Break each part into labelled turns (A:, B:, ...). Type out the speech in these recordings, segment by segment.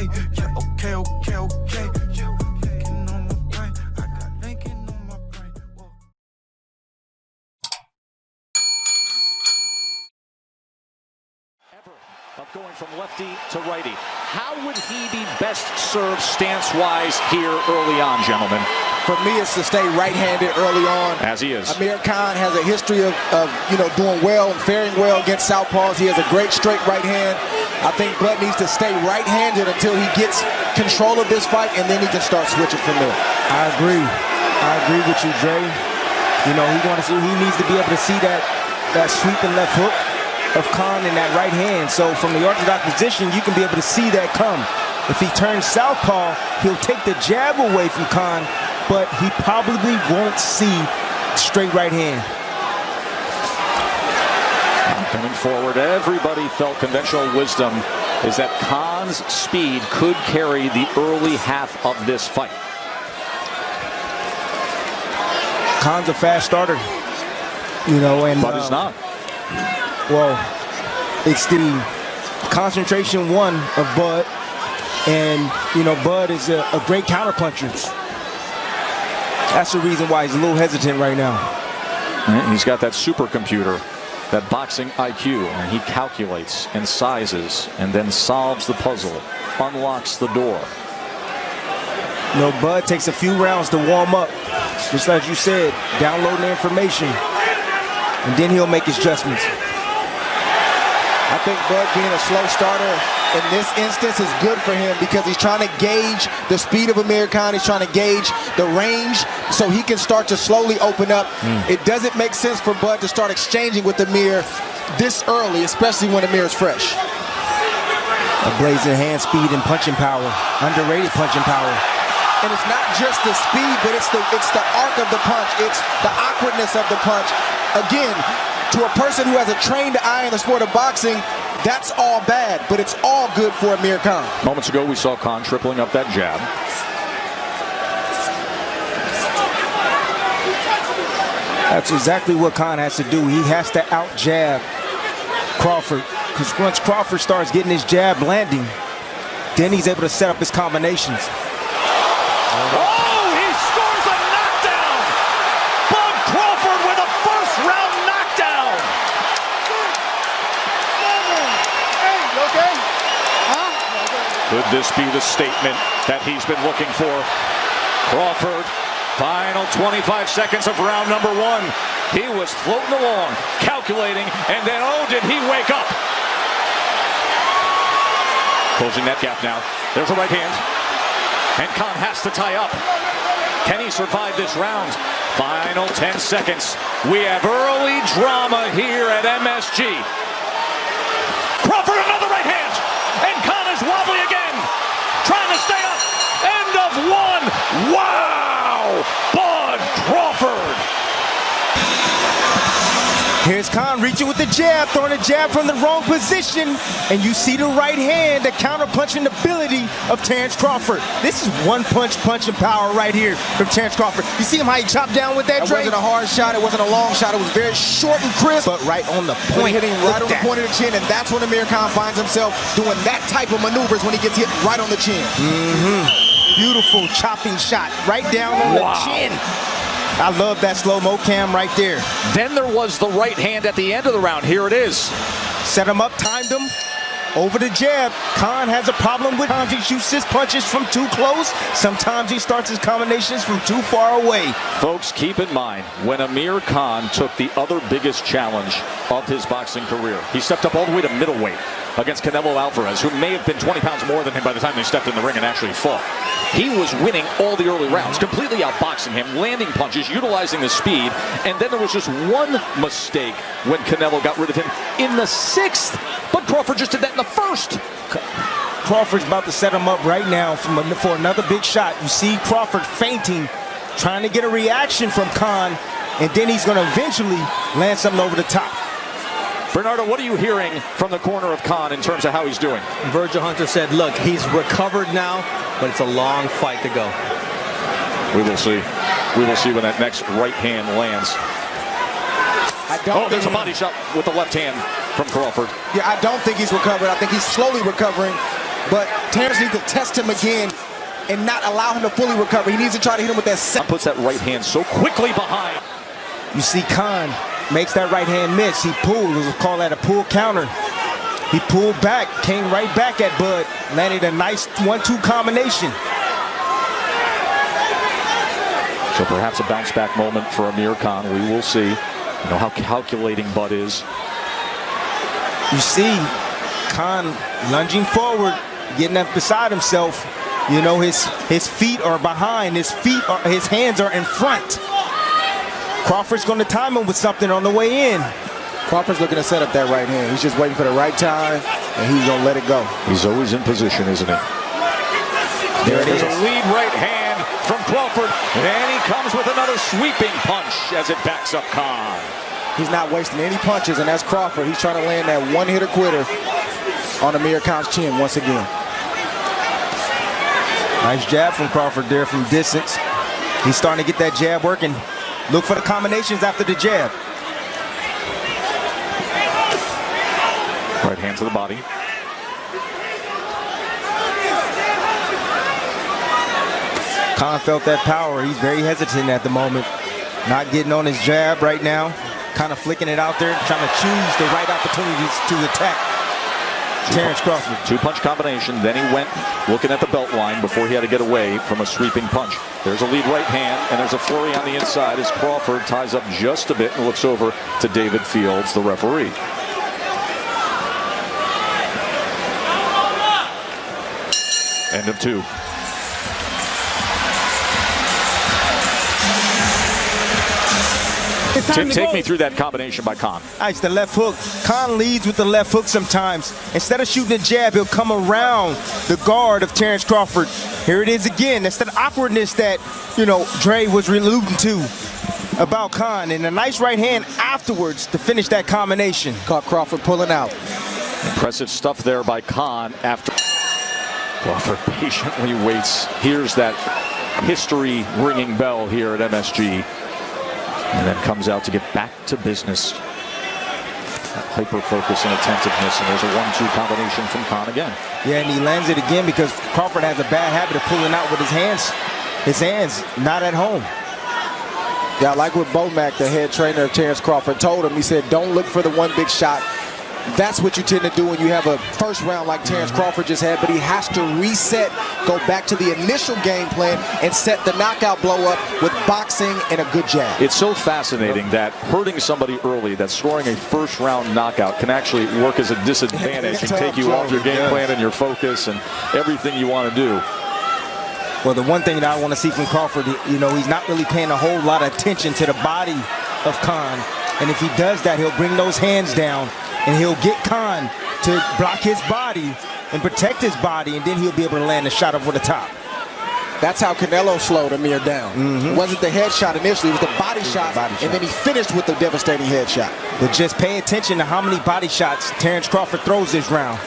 A: okay, yeah, okay, okay, okay. Yeah, thinking on my brain, I got thinking on my brain. Whoa.
B: Of going from lefty to righty. How would he be best served stance-wise here early on, gentlemen?
C: For me, it's to stay right-handed early on.
B: As he is.
C: Amir Khan has a history of doing well and faring well against southpaws. He has a great straight right hand. I think Bud needs to stay right-handed until he gets control of this fight, and then he can start switching from there.
D: I agree with you, Dre. You know, he needs to be able to see that sweeping left hook of Khan in that right hand. So from the orthodox position, you can be able to see that come. If he turns southpaw, he'll take the jab away from Khan, but he probably won't see straight right hand.
B: Coming forward, everybody felt conventional wisdom is that Khan's speed could carry the early half of this fight.
D: Khan's a fast starter, you know,
B: but he's not.
D: Well, it's the concentration one of Bud, and you know Bud is a great counterpuncher. That's the reason why he's a little hesitant right now.
B: He's got that supercomputer, that boxing IQ, and he calculates and sizes and then solves the puzzle, unlocks the door.
D: You know, Bud takes a few rounds to warm up, just like you said, downloading the information, and then he'll make his adjustments.
C: I think Bud being a slow starter in this instance is good for him because he's trying to gauge the speed of Amir Khan. He's trying to gauge the range so he can start to slowly open up. It doesn't make sense for Bud to start exchanging with Amir this early, especially when Amir is fresh.
D: A blazing hand speed and punching power, underrated punching power.
C: And it's not just the speed, but it's the arc of the punch. It's the awkwardness of the punch. Again, to a person who has a trained eye in the sport of boxing, that's all bad, but it's all good for Amir Khan.
B: Moments ago, we saw Khan tripling up that jab.
D: That's exactly what Khan has to do. He has to out-jab Crawford, because once Crawford starts getting his jab landing, then he's able to set up his combinations.
B: Oh, he scores a knockdown! Bud Crawford with a first-round knockdown!
E: Hey, you okay? Huh?
B: Could this be the statement that he's been looking for? Crawford, final 25 seconds of round number one. He was floating along, calculating, and then, oh, did he wake up? Closing that gap now. There's a right hand. And Khan has to tie up. Can he survive this round? Final 10 seconds. We have early drama here at MSG. Crawford, another right hand. And Khan is wobbly again. Trying to stay up. End of one. Wow! Bud Crawford.
D: Here's Khan reaching with the jab, throwing a jab from the wrong position, and you see the right hand, the counter-punching ability of Terrence Crawford. This is one-punch punching power right here from Terrence Crawford. You see him how he chopped down with that, Dre?
C: It wasn't a hard shot, it wasn't a long shot, it was very short and crisp.
D: But right on the point.
C: Hitting right on the point of the chin, and that's when Amir Khan finds himself doing that type of maneuvers when he gets hit right on the chin.
D: Beautiful chopping shot right down on the chin. I love that slow-mo cam right there.
B: Then there was the right hand at the end of the round. Here it is.
D: Set him up, timed him. Over the jab. Khan has a problem with sometimes he shoots his punches from too close. Sometimes he starts his combinations from too far away.
B: Folks, keep in mind, when Amir Khan took the other biggest challenge of his boxing career, he stepped up all the way to middleweight against Canelo Alvarez, who may have been 20 pounds more than him by the time they stepped in the ring and actually fought. He was winning all the early rounds, completely outboxing him, landing punches, utilizing the speed, and then there was just one mistake when Canelo got rid of him in the 6th, but Crawford just did that in the 1st.
D: Crawford's about to set him up right now for another big shot. You see Crawford feinting, trying to get a reaction from Khan, and then he's going to eventually land something over the top.
B: Bernardo, what are you hearing from the corner of Khan in terms of how he's doing?
F: Virgil Hunter said, look, he's recovered now, but it's a long fight to go.
B: We will see. We will see when that next right hand lands. There's a body shot with the left hand from Crawford.
C: Yeah, I don't think he's recovered. I think he's slowly recovering. but Terrence needs to test him again and not allow him to fully recover. He needs to try to hit him with that second.
B: Puts that right hand so quickly behind.
D: You see Khan makes that right hand miss. He pulled, we'll call that a pull counter. He pulled back, came right back at Bud, landed a nice 1-2 combination.
B: So perhaps a bounce back moment for Amir Khan. We will see. You know how calculating Bud is.
D: You see Khan lunging forward, getting up beside himself. You know, his feet are behind, his hands are in front. Crawford's going to time him with something on the way in.
C: Crawford's looking to set up that right hand. He's just waiting for the right time, and he's going to let it go.
B: He's always in position, isn't he?
C: There it is.
B: There's a lead right hand from Crawford, and he comes with another sweeping punch as it backs up Khan.
C: He's not wasting any punches, and that's Crawford. He's trying to land that one-hitter quitter on Amir Khan's chin once again.
D: Nice jab from Crawford there from distance. He's starting to get that jab working. Look for the combinations after the jab.
B: Right hand to the body.
D: Khan felt that power. He's very hesitant at the moment. Not getting on his jab right now. Kind of flicking it out there, trying to choose the right opportunities to attack Terrence Crawford.
B: Two-punch combination. Then he went looking at the belt line before he had to get away from a sweeping punch. There's a lead right hand, and there's a flurry on the inside as Crawford ties up just a bit and looks over to David Fields, the referee. End of 2. Tim, take me through that combination by Khan.
D: Nice, the left hook. Khan leads with the left hook sometimes. Instead of shooting a jab, he'll come around the guard of Terrence Crawford. Here it is again. That's the awkwardness that, you know, Dre was alluding to about Khan. And a nice right hand afterwards to finish that combination.
C: Caught Crawford pulling out.
B: Impressive stuff there by Khan after Crawford patiently waits. Here's that history ringing bell here at MSG. And then comes out to get back to business. That hyper focus and attentiveness, and there's a 1-2 combination from Khan again.
D: Yeah, and he lands it again because Crawford has a bad habit of pulling out with his hands. His hands not at home.
C: Yeah, I like what Bomac, the head trainer of Terrence Crawford, told him. He said, don't look for the one big shot. That's what you tend to do when you have a first round like Terrence Crawford just had, but he has to reset, go back to the initial game plan, and set the knockout blow up with boxing and a good jab.
B: It's so fascinating that hurting somebody early, that scoring a first round knockout can actually work as a disadvantage and take you off your game plan and your focus and everything you want to do.
D: Well, the one thing that I want to see from Crawford, you know, he's not really paying a whole lot of attention to the body of Khan. And if he does that, he'll bring those hands down and he'll get Khan to block his body and protect his body, and then he'll be able to land a shot over the top.
C: That's how Canelo slowed Amir down. It wasn't the head shot initially, it was the body shot, and then he finished with the devastating head shot.
D: But just pay attention to how many body shots Terrence Crawford throws this round.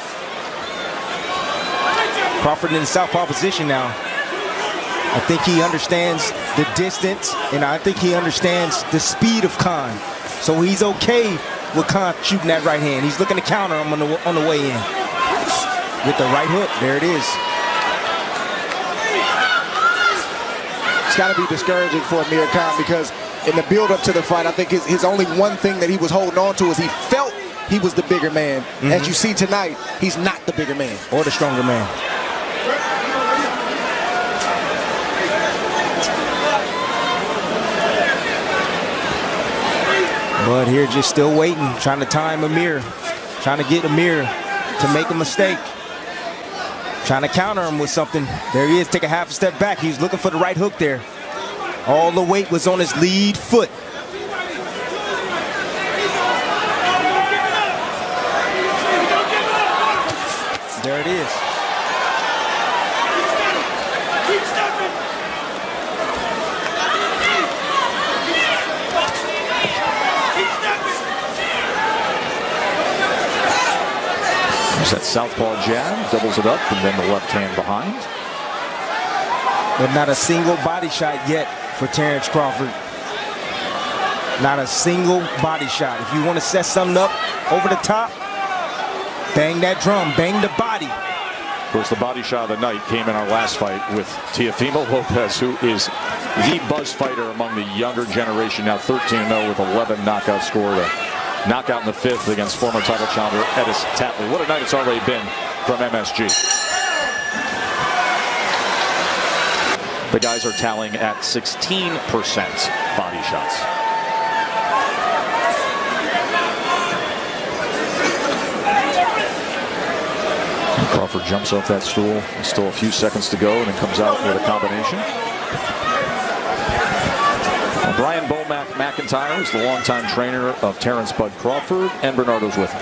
D: Crawford in the southpaw position now. I think he understands the distance, and I think he understands the speed of Khan. So he's okay with Khan shooting that right hand. He's looking to counter him on the way in. With the right hook, there it is.
C: It's got to be discouraging for Amir Khan because in the build-up to the fight, I think his only one thing that he was holding on to is he felt he was the bigger man. As you see tonight, he's not the bigger man.
D: Or the stronger man. But here just still waiting, trying to time Amir. Trying to get Amir to make a mistake. Trying to counter him with something. There he is, take a half step back. He was looking for the right hook there. All the weight was on his lead foot. There it is.
B: There's that southpaw jab, doubles it up, and then the left hand behind.
D: But not a single body shot yet for Terrence Crawford. Not a single body shot. If you want to set something up over the top, bang that drum, bang the body.
B: course, the body shot of the night came in our last fight with Teofimo Lopez, who is the buzz fighter among the younger generation, now 13-0 with 11 knockout scored. A knockout in the 5th against former title challenger Edis Tatley. What a night it's already been from MSG. The guys are tallying at 16% body shots. Crawford jumps off that stool. Still a few seconds to go, and then comes out with a combination. Brian Bomac McIntyre is the longtime trainer of Terrence Bud Crawford, and Bernardo's with him.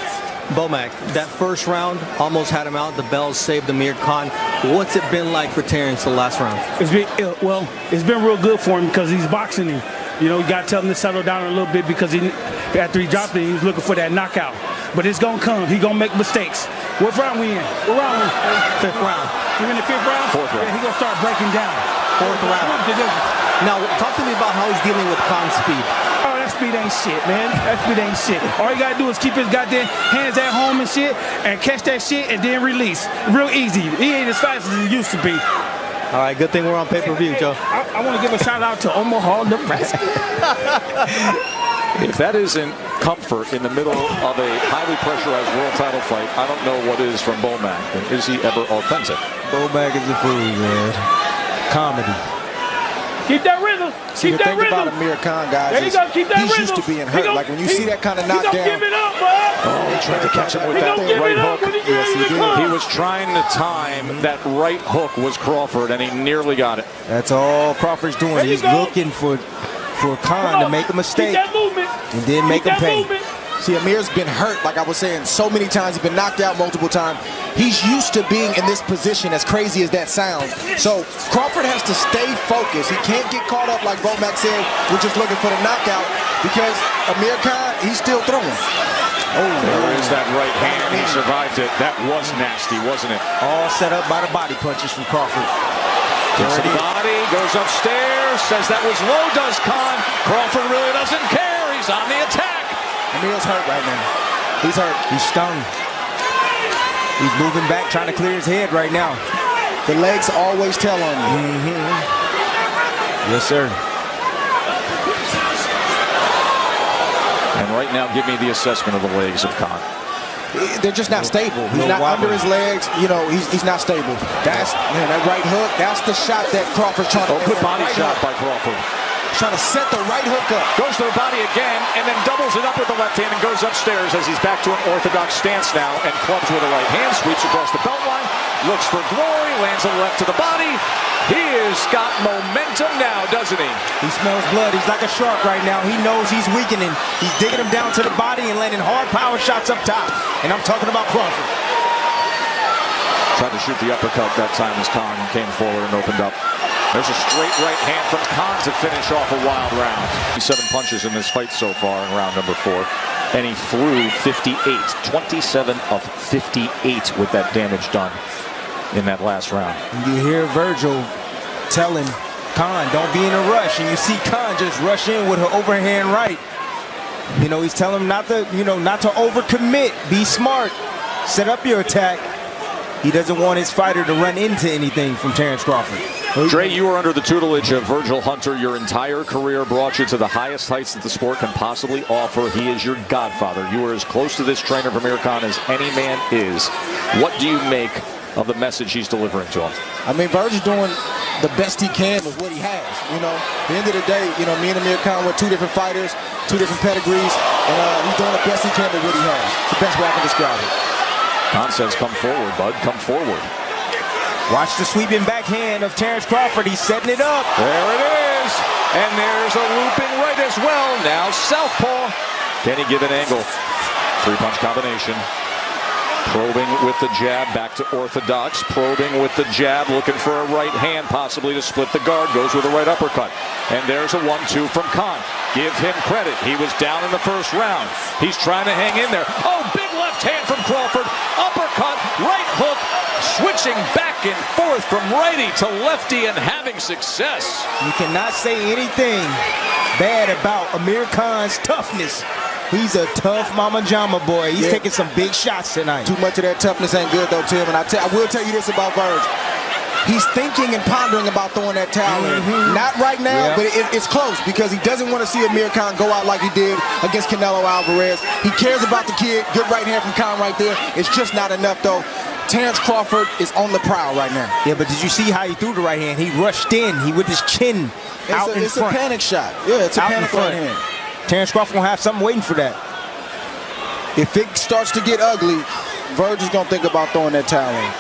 F: Bomac, that first round almost had him out. The bells saved Amir Khan. What's it been like for Terrence the last round?
E: It's been real good for him because he's boxing him. You know, you got to tell him to settle down a little bit because after he dropped it, he was looking for that knockout. But it's going to come. He's going to make mistakes. What round we in? What round we in?
F: 5th round.
E: We're in the 5th round?
B: 4th round.
E: Yeah, he's going to start breaking down.
F: 4th round. Now, talk to me about how he's dealing with Khan's speed.
E: Oh, that speed ain't shit, man. That speed ain't shit. All you got to do is keep his goddamn hands at home and shit and catch that shit and then release. Real easy. He ain't as fast as he used to be.
F: All right, good thing we're on pay-per-view, Joe.
E: I want to give a shout-out to Omaha, Nebraska.
B: If that isn't comfort in the middle of a highly pressurized world title fight, I don't know what is from Bomac. And is he ever authentic?
D: Bomac is a fool, man. Comedy.
E: Keep that rhythm.
C: See, the thing about Amir Khan, guys,
E: there you go. Keep that
C: he's
E: rhythm.
C: used to being hurt. Like when you see that kind of knockdown.
E: He don't give it up, bud.
B: Oh, he tried to catch him with that right hook.
C: Yes, he did.
B: He was trying to time that right hook was Crawford, and he nearly got it.
D: That's all Crawford's doing. He's looking for Khan to make a mistake and then make him pay.
C: See, Amir's been hurt, like I was saying, so many times. He's been knocked out multiple times. He's used to being in this position, as crazy as that sounds. So Crawford has to stay focused. He can't get caught up, like Bomac said, we're just looking for the knockout, because Amir Khan, he's still throwing.
B: Oh, there is that right hand. He survived it. That was nasty, wasn't it?
D: All set up by the body punches from Crawford.
B: Gets the body, goes upstairs, says that was low, does Khan. Crawford really doesn't care. He's on the attack.
C: Amir's hurt right now. He's hurt.
D: He's stung. He's moving back, trying to clear his head right now.
C: The legs always tell on you.
D: Yes, sir.
B: And right now, give me the assessment of the legs of Khan.
C: They're just not stable. He's not under his legs. You know, he's not stable. That's, man, that right hook, that's the shot that Crawford's trying to
B: good body shot by Crawford.
C: Trying to set the right hook up.
B: Goes to the body again, and then doubles it up with the left hand and goes upstairs as he's back to an orthodox stance now and clubs with the right hand, sweeps across the belt line, looks for glory, lands a left to the body. He has got momentum now, doesn't he?
D: He smells blood. He's like a shark right now. He knows he's weakening. He's digging him down to the body and landing hard power shots up top. And I'm talking about Crawford.
B: Tried to shoot the uppercut that time as Khan came forward and opened up. There's a straight right hand from Khan to finish off a wild round. 7 punches in this fight so far in round number 4. And he threw 58. 27 of 58 with that damage done in that last round.
D: You hear Virgil telling Khan, don't be in a rush. And you see Khan just rush in with her overhand right. You know, he's telling him not to overcommit. Be smart. Set up your attack. He doesn't want his fighter to run into anything from Terrence Crawford.
B: Dre, you were under the tutelage of Virgil Hunter. Your entire career brought you to the highest heights that the sport can possibly offer. He is your godfather. You are as close to this trainer of Amir Khan as any man is. What do you make of the message he's delivering to him?
C: I mean, Virgil's doing the best he can with what he has. You know, at the end of the day, you know, me and Amir Khan were 2 different fighters, 2 different pedigrees, and he's doing the best he can with what he has. It's the best way I can describe it.
B: Khan says, come forward, bud, come forward.
D: Watch the sweeping backhand of Terrence Crawford. He's setting it up.
B: There it is. And there's a looping right as well. Now southpaw. Can he give an angle? 3-punch combination. Probing with the jab, back to orthodox. Probing with the jab, looking for a right hand, possibly to split the guard. Goes with a right uppercut. And there's a 1-2 from Khan. Give him credit. He was down in the first round. He's trying to hang in there. Oh, big left hand from Crawford. Uppercut, right hook, switching back and forth from righty to lefty and having success.
D: You cannot say anything bad about Amir Khan's toughness. He's a tough Mama Jama boy. He's taking some big shots tonight.
C: Too much of that toughness ain't good though, Tim. And I will tell you this about Verge. He's thinking and pondering about throwing that towel in. Not right now, but it's close because he doesn't want to see Amir Khan go out like he did against Canelo Alvarez. He cares about the kid. Good right hand from Khan right there. It's just not enough, though. Terrence Crawford is on the prowl right now.
D: Yeah, but did you see how he threw the right hand? He rushed in. He with his chin out in front.
C: It's a panic shot. Yeah, it's a panic right hand.
D: Terrence Crawford gonna have something waiting for that.
C: If it starts to get ugly, Verge is gonna think about throwing that towel in.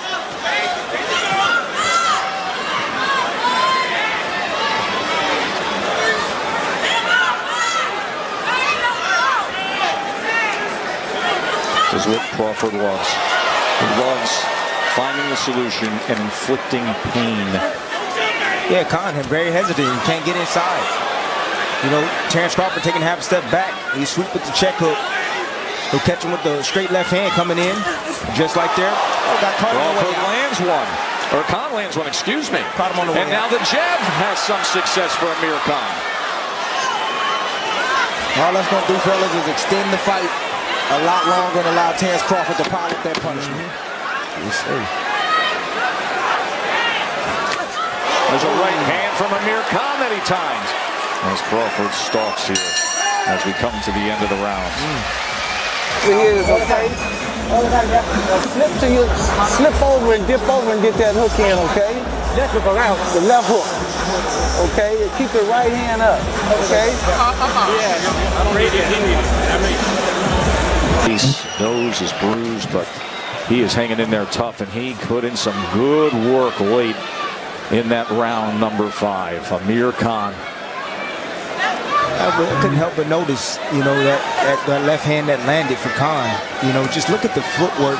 B: This is what Crawford loves. He loves finding the solution and inflicting pain.
D: Yeah, Khan very hesitant. He can't get inside. You know, Terrence Crawford taking half a step back. He sweep with the check hook. He'll catch him with the straight left hand coming in, just like there. Oh, got caught on the way out.
B: Lands one. Or Khan lands one, excuse me.
D: Caught him on the way
B: And now
D: out.
B: the jab has some success for Amir Khan.
C: All that's gonna do, fellas, is extend the fight a lot longer and allow Terrence Crawford to pile up that punishment.
D: Yes, sir.
B: There's a right hand from Amir Khan many times. As Crawford stalks here as we come to the end of the round.
G: Here is okay. Slip to you, slip over and dip over and get that hook in, okay? The left hook. Okay, keep the right hand up. Okay?
B: His nose is bruised, but he is hanging in there tough, and he put in some good work late in that round number 5. Amir Khan.
D: I couldn't help but notice, you know, that left hand that landed for Khan. You know, just look at the footwork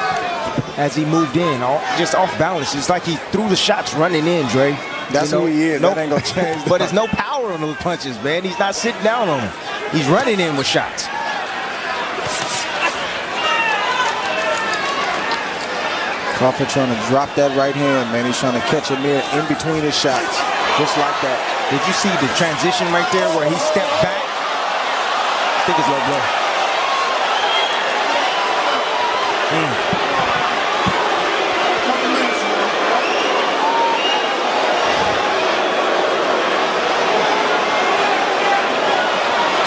D: as he moved in, just off balance. It's like he threw the shots running in, Dre.
C: That's who he is. That ain't gonna change.
D: But there's no power on those punches, man. He's not sitting down on them. He's running in with shots.
C: Crawford trying to drop that right hand, man. He's trying to catch Amir in between his shots, just like that.
D: Did you see the transition right there where he stepped back? I think it's low blow.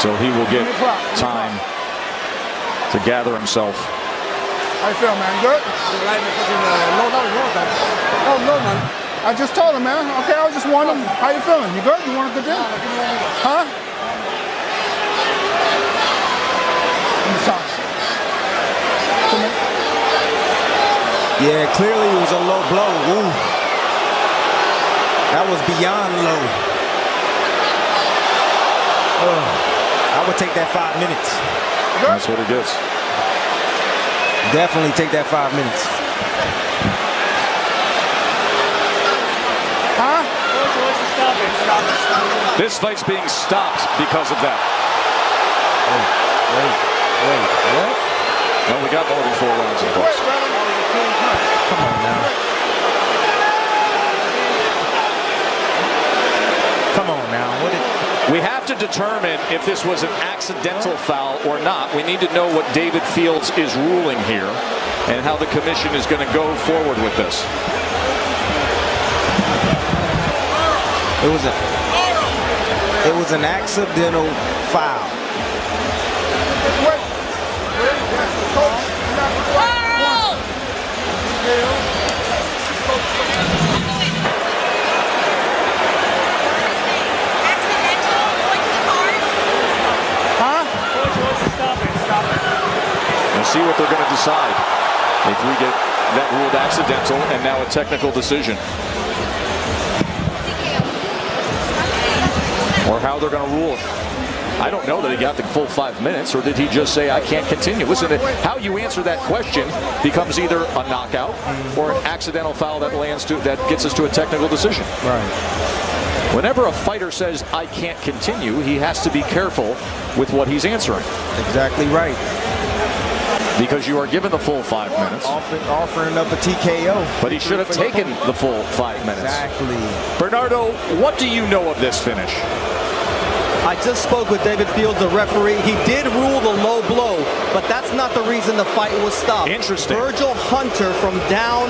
B: So he will get time to gather himself.
H: How you feel, man? Good? Oh, no, man. I just told him, man. Okay, I was just wondering, how you feeling? You good? You want a good day? Huh?
D: Yeah, clearly it was a low blow. Ooh. That was beyond low. I would take that 5 minutes.
B: That's what it is.
D: Definitely take that 5 minutes.
H: Huh?
B: This fight's being stopped because of that.
D: Wait, what?
B: No, we got more than 4 rounds of books.
D: Come on now. Come on now.
B: We have to determine if this was an accidental foul or not. We need to know what David Fields is ruling here and how the commission is going to go forward with this.
D: It was an accidental foul.
B: We'll see what they're going to decide if we get that ruled accidental and now a technical decision. Or how they're going to rule it. I don't know that he got the full 5 minutes, or did he just say, I can't continue? Listen, how you answer that question becomes either a knockout or an accidental foul that gets us to a technical decision.
D: Right.
B: Whenever a fighter says, I can't continue, he has to be careful with what he's answering.
D: Exactly right.
B: Because you are given the full 5 minutes.
D: Offering up a TKO.
B: But he should have taken the full 5 minutes.
D: Exactly.
B: Bernardo, what do you know of this finish?
F: I just spoke with David Fields, the referee. He did rule the low blow, but that's not the reason the fight was stopped.
B: Interesting.
F: Virgil Hunter from down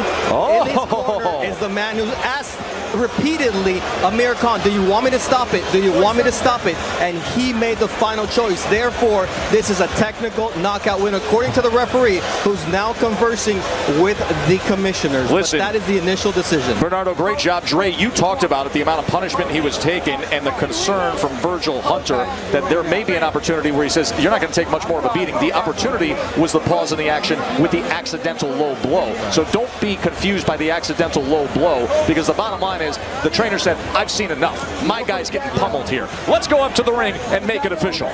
F: in his corner is the man who asked repeatedly Amir Khan, do you want me to stop it? Do you want me to stop it? And he made the final choice. Therefore, this is a technical knockout win according to the referee, who's now conversing with the commissioners.
B: Listen,
F: but that is the initial decision.
B: Bernardo, great job. Dre, you talked about it, the amount of punishment he was taking and the concern from Virgil Hunter that there may be an opportunity where he says, you're not going to take much more of a beating. The opportunity was the pause in the action with the accidental low blow. So don't be confused by the accidental low blow, because the bottom line is the trainer said, I've seen enough. My guy's getting pummeled here. Let's go up to the ring and make it official.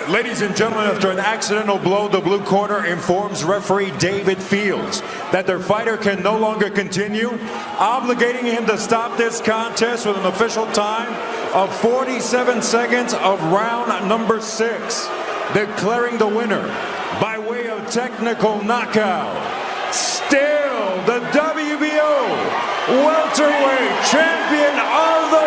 I: Ladies and gentlemen, after an accidental blow, the blue corner informs referee David Fields that their fighter can no longer continue, obligating him to stop this contest with an official time of 47 seconds of round number 6, declaring the winner by way of technical knockout, still the WBO welterweight champion of the